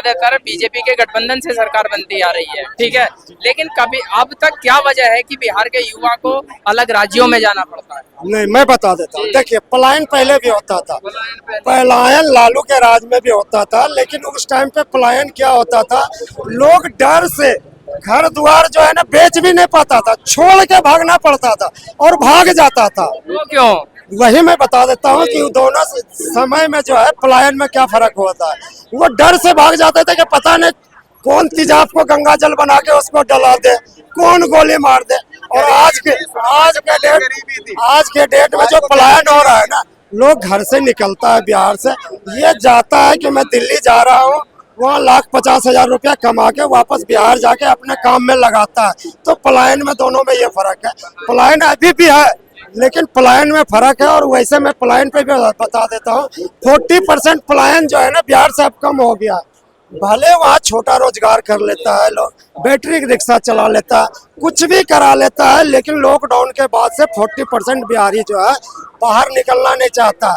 ज्यादातर बीजेपी के गठबंधन से सरकार बनती आ रही है, ठीक है। लेकिन कभी अब तक क्या वजह है कि बिहार के युवा को अलग राज्यों में जाना पड़ता है? नहीं, मैं बता देता हूँ। देखिए, पलायन पहले भी होता था, पलायन लालू के राज में भी होता था, लेकिन उस टाइम पे पलायन क्या होता था, लोग डर से घर द्वार जो है ना बेच भी नहीं पाता था, छोड़ के भागना पड़ता था और भाग जाता था। वो क्यों? वही मैं बता देता हूँ कि दोनों समय में जो है पलायन में क्या फर्क होता है। वो डर से भाग जाते थे कि पता नहीं कौन तेजाब को गंगा जल बना के उसको डला दे, कौन गोली मार दे। और आज के डेट में जो पलायन हो रहा है ना, लोग घर से निकलता है बिहार से, ये जाता है कि मैं दिल्ली जा रहा हूँ, वहाँ 1,50,000 रुपया कमा के वापस बिहार जाके अपने काम में लगाता है। तो पलायन में दोनों में ये फर्क है। पलायन अभी भी है, लेकिन पलायन में फर्क है। और वैसे मैं पलायन पे भी बता देता हूँ, 40% पलायन जो है ना बिहार से अब कम हो गया। भले वहाँ छोटा रोजगार कर लेता है, लोग बैटरी रिक्शा चला लेता है, कुछ भी करा लेता है, लेकिन लॉकडाउन के बाद से 40% बिहारी जो है बाहर निकलना नहीं चाहता।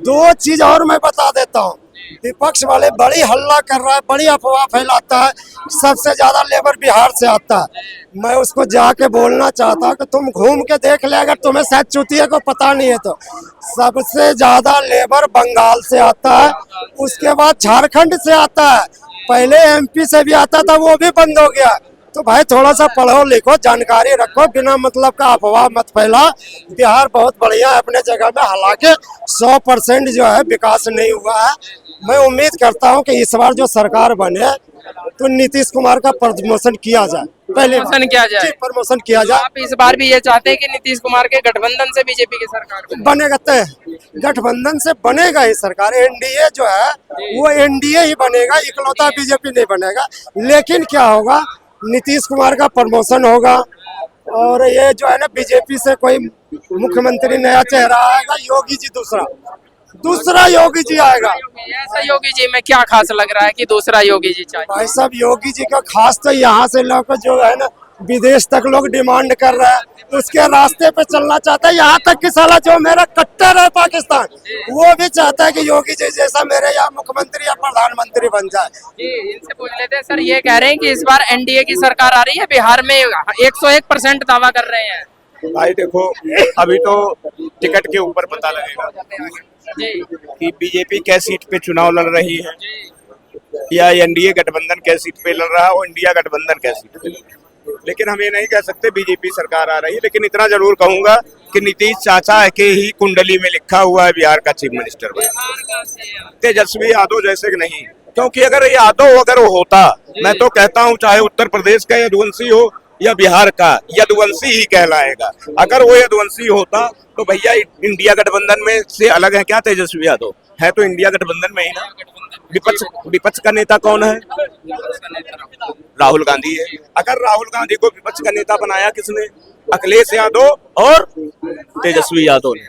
दो चीज और मैं बता देता हूँ, विपक्ष वाले बड़ी हल्ला कर रहा है, बड़ी अफवाह फैलाता है, सबसे ज्यादा लेबर बिहार से आता है। मैं उसको जाके बोलना चाहता हूँ कि तुम घूम के देख ले, अगर तुम्हें शायद चुतिया को पता नहीं है तो सबसे ज्यादा लेबर बंगाल से आता है, उसके बाद झारखंड से आता है, पहले एमपी से भी आता था, वो भी बंद हो गया। तो भाई थोड़ा सा पढ़ो लिखो, जानकारी रखो, बिना मतलब का अफवाह मत फैला। बिहार बहुत बढ़िया है अपने जगह में, हालांकि 100% जो है विकास नहीं हुआ है। मैं उम्मीद करता हूं कि इस बार जो सरकार बने तो नीतीश कुमार का प्रमोशन किया जाए, पहले प्रमोशन किया जाए। आप इस बार भी ये चाहते हैं कि नीतीश कुमार के गठबंधन से बीजेपी की सरकार बनेगा? तय गठबंधन से बनेगा ही सरकार, एनडीए जो है वो एनडीए ही बनेगा, इकलौता बीजेपी नहीं बनेगा। लेकिन क्या होगा, नीतीश कुमार का प्रमोशन होगा और ये जो है ना बीजेपी से कोई मुख्यमंत्री नया चेहरा आएगा, योगी जी दूसरा योगी जी आएगा। ऐसा योगी जी में क्या खास लग रहा है कि दूसरा योगी जी चाहिए? भाई साहब, योगी जी का खास तो यहाँ से लोग जो है ना विदेश तक लोग डिमांड कर रहे हैं, उसके रास्ते पे चलना चाहता है। यहाँ तक कि साला जो मेरा कट्टर है पाकिस्तान, वो भी चाहता है कि योगी जी जैसा मेरे यहाँ मुख्यमंत्री या प्रधानमंत्री बन जाए। इनसे पूछ लेते हैं। सर, ये कह रहे हैं कि इस बार एनडीए की सरकार आ रही है, बिहार में 101% दावा कर रहे हैं। भाई देखो, अभी तो टिकट के ऊपर पता लगेगा कि बीजेपी क्या सीट पे चुनाव लड़ रही है या एनडीए गठबंधन क्या सीट पे लड़ रहा है और इंडिया गठबंधन क्या सीट पे लड़ रहा है। लेकिन हम ये नहीं कह सकते बीजेपी सरकार आ रही है, लेकिन इतना जरूर कहूंगा कि नीतीश चाचा के ही कुंडली में लिखा हुआ है बिहार का चीफ मिनिस्टर बना। तेजस्वी यादव जैसे कि नहीं, क्योंकि अगर यादव अगर वो होता, मैं तो कहता हूँ चाहे उत्तर प्रदेश का यदुवंशी हो या बिहार का, यदुवंशी ही कहलाएगा। अगर वो यदुवंशी होता तो भैया इंडिया गठबंधन में से अलग है क्या तेजस्वी यादव? है तो इंडिया गठबंधन में ही ना। विपक्ष का नेता कौन है? राहुल गांधी है। अगर राहुल गांधी को विपक्ष का नेता बनाया किसने? अखिलेश यादव और तेजस्वी यादव ने,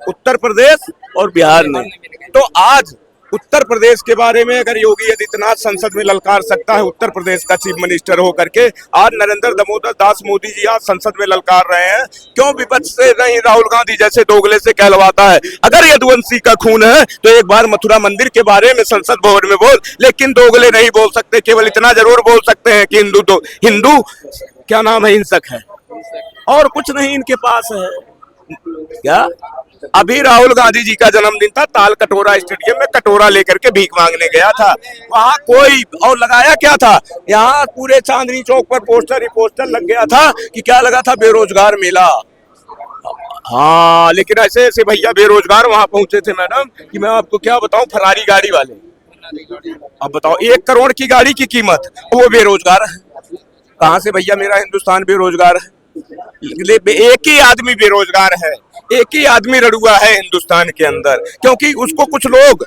उत्तर प्रदेश और बिहार ने। तो आज उत्तर प्रदेश के बारे में अगर योगी आदित्यनाथ संसद में ललकार सकता है उत्तर प्रदेश का चीफ मिनिस्टर होकर के, आज नरेंद्र दामोदर दास मोदी जी आज संसद में ललकार रहे हैं, क्यों विपक्ष से नहीं राहुल गांधी जैसे दोगले से कहलवाता है? अगर यदुवंशी का खून है तो एक बार मथुरा मंदिर के बारे में संसद भवन में बोल, लेकिन दोगले नहीं बोल सकते। केवल इतना जरूर बोल सकते हैं कि हिंदू क्या नाम है, हिंसक है, और कुछ नहीं इनके पास है। क्या अभी राहुल गांधी जी का जन्मदिन था, ताल कटोरा स्टेडियम में कटोरा लेकर के भीख मांगने गया था, वहां कोई और लगाया क्या था? यहाँ पूरे चांदनी चौक पर पोस्टर लग गया था कि क्या लगा था? बेरोजगार मेला। हाँ, लेकिन ऐसे ऐसे भैया बेरोजगार वहां पहुंचे थे मैडम कि मैं आपको क्या बताऊं, फरारी गाड़ी वाले। अब बताओ 1 करोड़ की गाड़ी की कीमत, वो बेरोजगार है। कहां से भैया मेरा हिंदुस्तान बेरोजगार है? एक ही आदमी बेरोजगार है, एक ही आदमी रड़ुआ है हिंदुस्तान के अंदर, क्योंकि उसको कुछ लोग,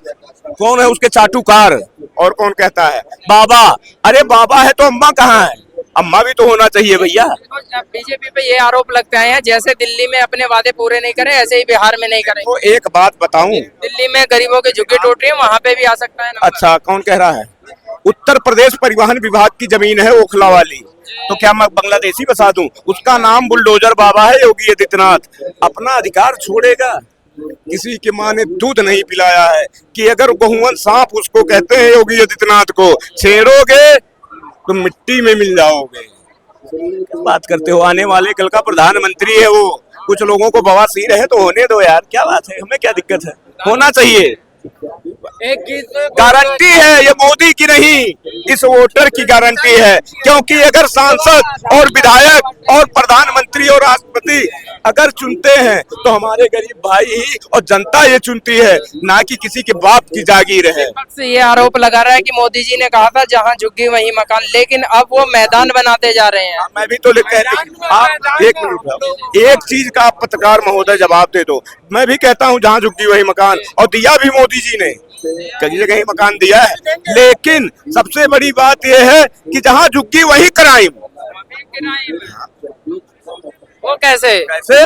कौन है उसके चाटुकार, और कौन कहता है बाबा। अरे बाबा है तो अम्मा कहाँ है? अम्मा भी तो होना चाहिए भैया। बीजेपी पे ये आरोप लगते हैं जैसे दिल्ली में अपने वादे पूरे नहीं करे, ऐसे ही बिहार में नहीं करे। तो एक बात बताऊं, दिल्ली में गरीबों के झुग्गी टूट रही है, वहाँ पे भी आ सकता है। अच्छा, कौन कह रहा है? उत्तर प्रदेश परिवहन विभाग की जमीन है ओखला वाली, तो क्या मैं बांग्लादेशी बसा दूं? उसका नाम बुलडोजर बाबा है योगी आदित्यनाथ। अपना अधिकार छोड़ेगा किसी की माँ ने दूध नहीं पिलाया है कि अगर बहुवन सांप उसको कहते हैं योगी आदित्यनाथ को, छेड़ोगे तो मिट्टी में मिल जाओगे। बात करते हो, आने वाले कल का प्रधानमंत्री है वो। कुछ लोगों को बवासीर है तो होने दो यार, क्या बात है, हमें क्या दिक्कत है, होना चाहिए। एक गारंटी है ये मोदी की नहीं, इस वोटर की गारंटी है। क्योंकि अगर सांसद और विधायक और प्रधानमंत्री और राष्ट्रपति अगर चुनते हैं तो हमारे गरीब भाई ही और जनता ये चुनती है, ना कि किसी के बाप की जागीर है। विपक्ष ये आरोप लगा रहा है कि मोदी जी ने कहा था जहां झुग्गी वहीं मकान, लेकिन अब वो मैदान बनाते जा रहे हैं। मैं भी तो आप एक मिनट, एक चीज का आप पत्रकार महोदय जवाब दे दो। मैं भी कहता हूँ जहाँ झुग्गी वही मकान, और दिया भी मोदी जी ने, कई जगह ही मकान दिया है। लेकिन सबसे बड़ी बात यह है कि जहाँ झुग्गी वही क्राइम। वो कैसे कैसे?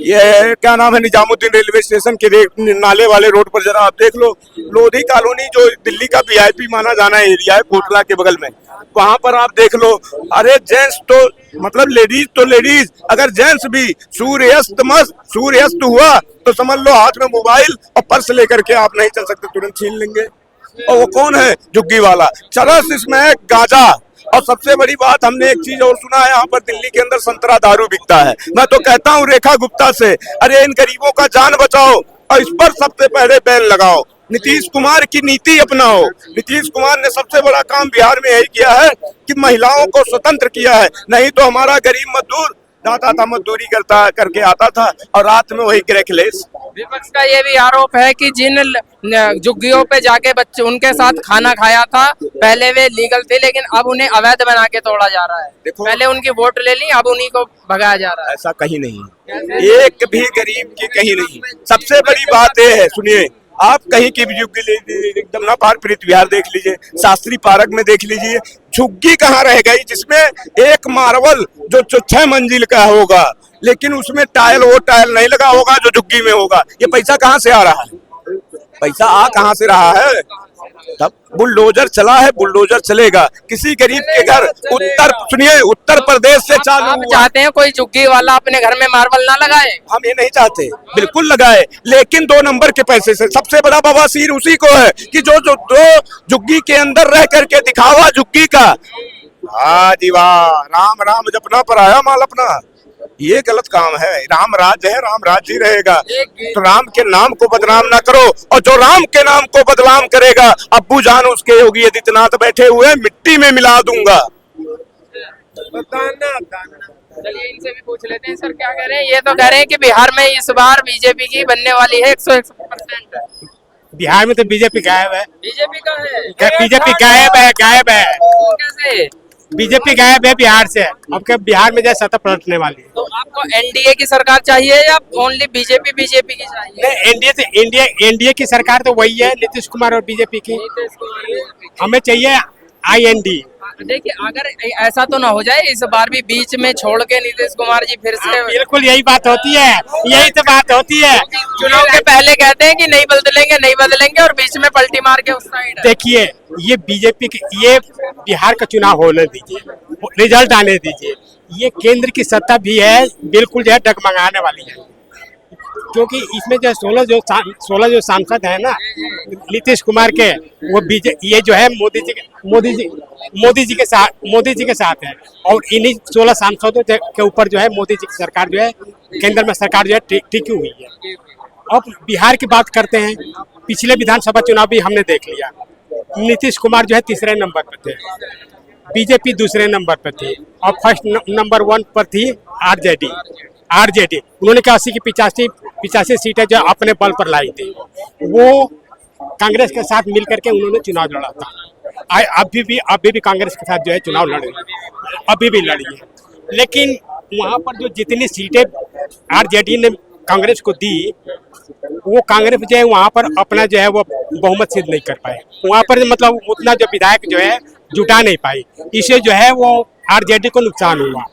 ये क्या नाम है, निजामुद्दीन रेलवे स्टेशन के नाले वाले रोड पर जरा आप देख लो, लोधी कॉलोनी जो दिल्ली का वीआईपी माना जाना एरिया है कोटला के बगल में, वहां पर आप देख लो। अरे जेंट्स तो मतलब लेडीज तो लेडीज, अगर जेंट्स भी सूर्यास्त हुआ तो समझ लो हाथ में मोबाइल और पर्स लेकर के आप नहीं चल सकते, तुरंत छीन लेंगे। और वो कौन है? झुग्गी वाला। चरस इसमें है, गांजा। और सबसे बड़ी बात, हमने एक चीज और सुना है, यहाँ पर दिल्ली के अंदर संतरा दारू बिकता है। मैं तो कहता हूँ रेखा गुप्ता से, अरे इन गरीबों का जान बचाओ और इस पर सबसे पहले बैन लगाओ। नीतीश कुमार की नीति अपनाओ। नीतीश कुमार ने सबसे बड़ा काम बिहार में यही किया है कि महिलाओं को स्वतंत्र किया है। नहीं तो हमारा गरीब मजदूर जाता था, मजदूरी करके आता था और रात में वही क्रैकलेस। विपक्ष का ये भी आरोप है कि जिन झुग्गियों पे जाके बच्चे उनके साथ खाना खाया था, पहले वे लीगल थे लेकिन अब उन्हें अवैध बना के तोड़ा जा रहा है। देखो, पहले उनकी वोट ले ली, अब उन्हीं को भगाया जा रहा है। ऐसा कहीं नहीं, एक भी गरीब की कहीं नहीं। सबसे बड़ी बात यह है, सुनिए, आप कहीं की भी झुग्गी एकदम ना पार प्रीत विहार देख लीजिए, शास्त्री पार्क में देख लीजिए, झुग्गी कहाँ रह गई जिसमें एक मार्बल जो 6 मंजिल का होगा, लेकिन उसमें वो टाइल नहीं लगा होगा जो झुग्गी में होगा। ये पैसा कहाँ से आ रहा है? पैसा आ कहाँ से रहा है? तब बुलडोजर चला है, बुलडोजर चलेगा। किसी गरीब के घर उत्तर प्रदेश से चालू आप चाहते हैं कोई झुग्गी वाला अपने घर में मार्बल ना लगाए? हम ये नहीं चाहते, बिल्कुल लगाए, लेकिन 2 नंबर के पैसे से। सबसे बड़ा बवासीर उसी को है कि जो झुग्गी के अंदर रह करके दिखावा झुग्गी का। हाँ जी वाह, राम राम जपना पर आया माल अपना, ये गलत काम है। राम राज्य है, राम राज्य ही रहेगा। तो राम के नाम को बदनाम ना करो, और जो राम के नाम को बदनाम करेगा, अब्बू जान उसके योगी आदित्यनाथ बैठे हुए मिट्टी में मिला दूंगा। चलिए इनसे भी पूछ लेते हैं। सर क्या कह रहे हैं? ये तो कह रहे हैं कि बिहार में इस बार बीजेपी की बनने वाली है 101%। बिहार में तो बीजेपी गायब है। बीजेपी का है? बीजेपी गायब है। कैसे? बीजेपी गायब है बिहार से। अब क्या बिहार में जैसे सत्ता पलटने वाली है। तो आपको एनडीए की सरकार चाहिए या ओनली बीजेपी की चाहिए? नहीं, एनडीए की सरकार तो वही है, नीतीश कुमार और बीजेपी की। हमें चाहिए IND। देखिए अगर ऐसा तो ना हो जाए इस बार भी बीच में छोड़ के नीतीश कुमार जी फिर से। बिल्कुल यही बात होती है, यही तो बात होती है। चुनाव के पहले कहते हैं कि नहीं बदलेंगे और बीच में पलटी मार के उस साइड। देखिए ये बीजेपी के, ये बिहार का चुनाव होने दीजिए, रिजल्ट आने दीजिए। ये केंद्र की सत्ता भी है, बिल्कुल जो है डगमगाने वाली है। क्योंकि इसमें जो 16 जो सांसद है ना नीतीश कुमार के, वो ये जो है मोदी जी के साथ है। और इन्हीं 16 सांसदों के ऊपर जो है मोदी जी की सरकार जो है, केंद्र में सरकार जो है टिकी हुई है। अब बिहार की बात करते हैं, पिछले विधानसभा चुनाव भी हमने देख लिया। नीतीश कुमार जो है तीसरे नंबर पर थे, बीजेपी दूसरे नंबर पर थी, और फर्स्ट नंबर 1 पर थी आरजेडी। उन्होंने क्या 80 की 85 सीटें जो अपने बल पर लाई थी। वो कांग्रेस के साथ मिलकर के उन्होंने चुनाव लड़ा था। अभी भी कांग्रेस के साथ जो है चुनाव लड़े, अभी भी लड़ी है। लेकिन वहाँ पर जो जितनी सीटें आरजेडी ने कांग्रेस को दी, वो कांग्रेस जो है वहाँ पर अपना जो है वो बहुमत सिद्ध नहीं कर पाए। वहाँ पर मतलब उतना जो विधायक जो है जुटा नहीं पाई, इसे जो है वो आरजेडी को नुकसान हुआ।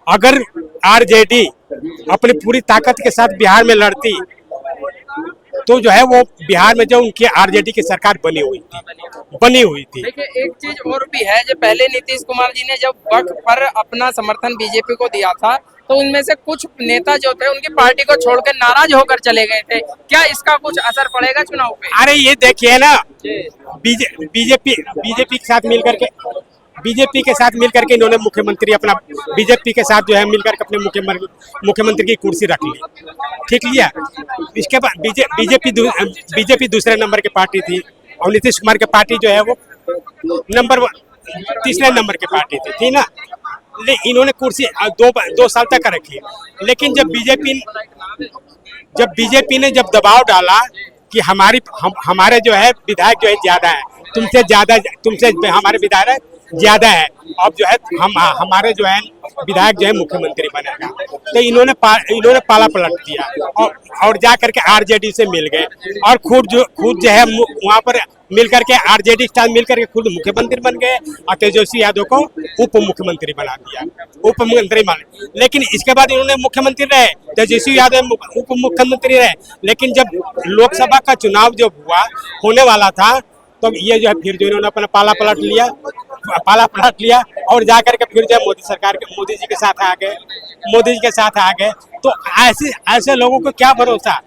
अगर आरजेडी अपनी पूरी ताकत के साथ बिहार में लड़ती तो जो है वो बिहार में जो उनकी आरजेडी की सरकार बनी हुई थी। देखिए एक चीज और भी है, जो पहले नीतीश कुमार जी ने जब वक्त पर अपना समर्थन बीजेपी को दिया था तो उनमें से कुछ नेता जो थे उनकी पार्टी को छोड़कर नाराज होकर चले गए थे। क्या इसका कुछ असर पड़ेगा चुनाव पे? अरे ये देखिए ना, बीजेपी के साथ मिलकर के इन्होंने मुख्यमंत्री अपना बीजेपी के साथ जो है मिलकर के अपने मुख्यमंत्री की कुर्सी रख ली, ठीक लिया। इसके बाद बीजेपी दूसरे नंबर की पार्टी थी और नीतीश कुमार की पार्टी जो है वो तीसरे नंबर की पार्टी थी ना। इन्होंने कुर्सी 2 साल तक रखी, लेकिन जब बीजेपी ने जब दबाव डाला कि हमारे जो है विधायक जो है ज्यादा है, तुमसे हमारे विधायक ज्यादा है, अब जो है हमारे जो है विधायक जो है मुख्यमंत्री बनेगा, तो इन्होंने पाला पलट दिया और जा करके आरजेडी से मिल गए और खुद जो है वहाँ पर मिलकर के आरजेडी के साथ मिलकर के खुद मुख्यमंत्री बन गए और तेजस्वी यादव को उप मुख्यमंत्री बना दिया। लेकिन इसके बाद इन्होंने मुख्यमंत्री रहे, तेजस्वी यादव उप मुख्यमंत्री रहे, लेकिन जब लोकसभा का चुनाव जब होने वाला था तब ये जो है फिर जो इन्होंने अपना पाला पलट लिया और जाकर के फिर जो है मोदी जी के साथ आ गए। तो ऐसे लोगों को क्या भरोसा।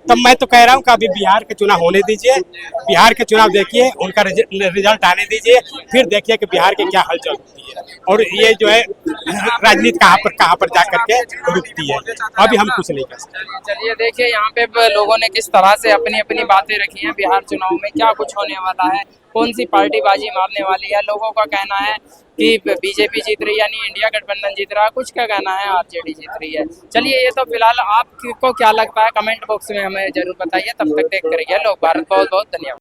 तब मैं तो कह रहा हूँ कि अभी बिहार के चुनाव होने दीजिए, बिहार के चुनाव देखिए, उनका रिजल्ट आने दीजिए, फिर देखिए कि बिहार के क्या हलचल होती है और ये जो है राजनीति कहाँ पर जा करके रुकती है। अभी हम कुछ नहीं कर सकते। चलिए देखिए यहाँ पे लोगों ने किस तरह से अपनी अपनी बातें रखी हैं। बिहार चुनाव में क्या कुछ होने वाला है, कौन सी पार्टी बाजी मारने वाली है। लोगों का कहना है कि बीजेपी जीत रही है, यानी इंडिया गठबंधन जीत रहा है, कुछ का कहना है आरजेडी जीत रही है। चलिए ये तो फिलहाल आपको क्या लगता है कमेंट बॉक्स में हमें जरूर बताइए। तब तक देखते रहिए लोग भारत। बहुत बहुत धन्यवाद।